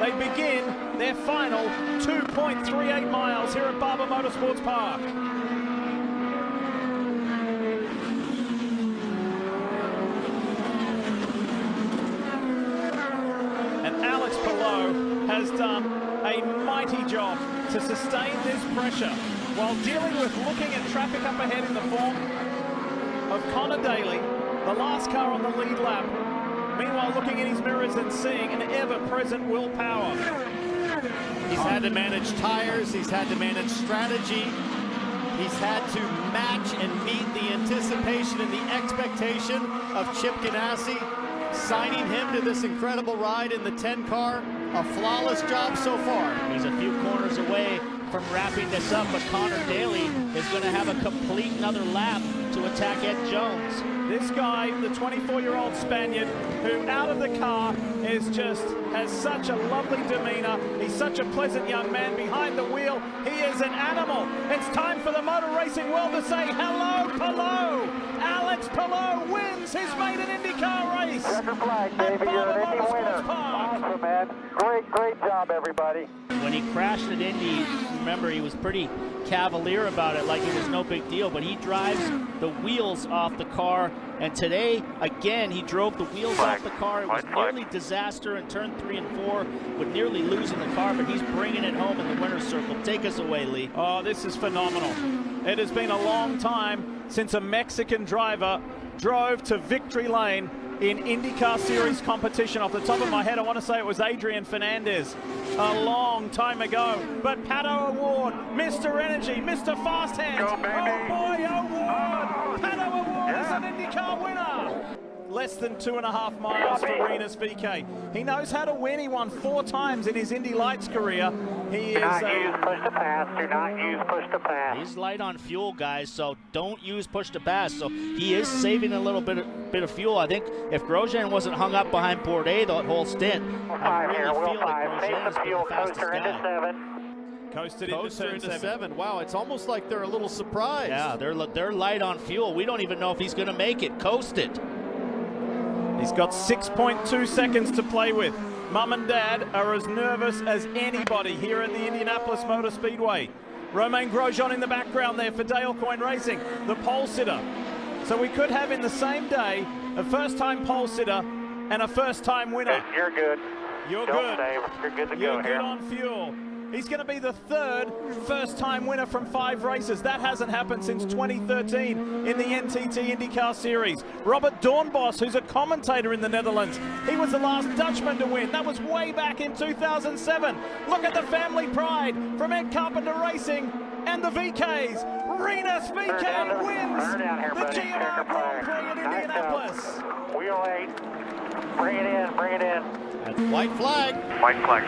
they begin their final 2.38 miles here at Barber Motorsports Park. And Alex Palou has done a mighty job to sustain this pressure while dealing with looking at traffic up ahead in the form of Connor Daly, the last car on the lead lap. Meanwhile, looking in his mirrors and seeing an ever-present Will Power. He's had to manage tires, he's had to manage strategy, he's had to match and meet the anticipation and the expectation of Chip Ganassi, signing him to this incredible ride in the 10 car. A flawless job so far. He's a few corners away from wrapping this up, but Connor Daly is going to have a complete another lap to attack Ed Jones. This guy, the 24-year-old Spaniard, who out of the car has such a lovely demeanor. He's such a pleasant young man behind the wheel. He is an animal. It's time for the motor racing world to say hello, Palou. Alex Palou wins his maiden IndyCar race. Checkered flag, David. You're an Indy winner. Awesome, man. Great job, everybody. When he crashed at Indy, remember, he was pretty cavalier about it, like it was no big deal, but he drives the wheels off the car, and today, again, he drove the wheels off the car. It was nearly disaster in turn 3 and 4, with nearly losing the car, but he's bringing it home in the winner's circle. Take us away, Lee. Oh, this is phenomenal. It has been a long time since a Mexican driver drove to victory lane in IndyCar Series competition. Off the top of my head, I want to say it was Adrian Fernandez a long time ago. But Pato Award, Mr. Energy, Mr. Fast Hands. Go, baby. Oh boy, Award! Pato Award is an IndyCar winner. Less than 2.5 miles for Rinus VeeKay. He knows how to win. He won 4 times in his Indy Lights career. He is do not use push to pass. Do not use push to pass. He's light on fuel, guys, so don't use push to pass. So he is saving a little bit of fuel. I think if Grosjean wasn't hung up behind Bourdais the whole stint, I really feel like Grosjean has been the fastest guy. Coasted into 7. Wow, it's almost like they're a little surprised. Yeah, they're light on fuel. We don't even know if he's going to make it. Coasted. He's got 6.2 seconds to play with. Mum and Dad are as nervous as anybody here at the Indianapolis Motor Speedway. Romain Grosjean in the background there for Dale Coyne Racing, the pole sitter. So we could have in the same day a first-time pole sitter and a first-time winner. You're good. You're Don't good. save. You're good to You're go good here. on fuel. He's going to be the 3rd first-time winner from 5 races. That hasn't happened since 2013 in the NTT IndyCar Series. Robert Doornbos, who's a commentator in the Netherlands, he was the last Dutchman to win. That was way back in 2007. Look at the family pride from Ed Carpenter Racing and the VKs. Rinus VeeKay wins the GMR Grand Prix in Indianapolis. Wheel 8. Bring it in. White flag. White flag.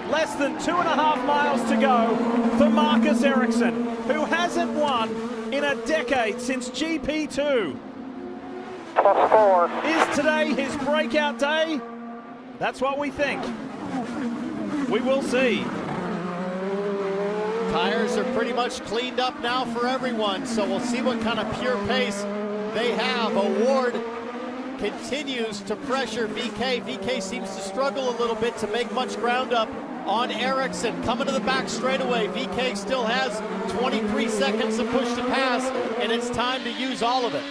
Less than 2.5 miles to go for Marcus Ericsson, who hasn't won in a decade since GP2. +4. Is today his breakout day? That's what we think. We will see. Tires are pretty much cleaned up now for everyone, so we'll see what kind of pure pace they have. Award continues to pressure VeeKay. VeeKay seems to struggle a little bit to make much ground up on Ericsson. Coming to the back straightaway. VeeKay still has 23 seconds to push to pass, and it's time to use all of it.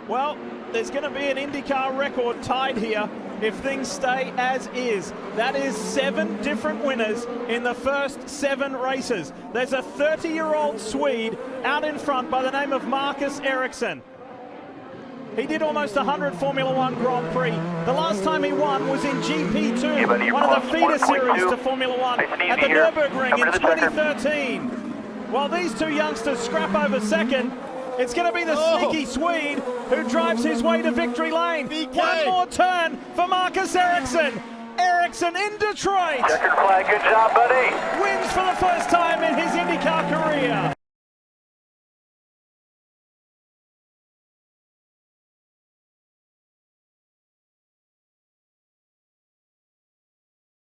Well, there's going to be an IndyCar record tied here if things stay as is. That is 7 different winners in the first 7 races. There's a 30-year-old Swede out in front by the name of Marcus Ericsson. He did almost 100 Formula One Grand Prix. The last time he won was in GP2, one of the feeder series to Formula One at the Nürburgring in 2013. While these 2 youngsters scrap over second, it's going to be the sneaky Swede who drives his way to victory lane. One more turn for Marcus Ericsson. Ericsson in Detroit. Checkered flag. Good job, buddy. Wins for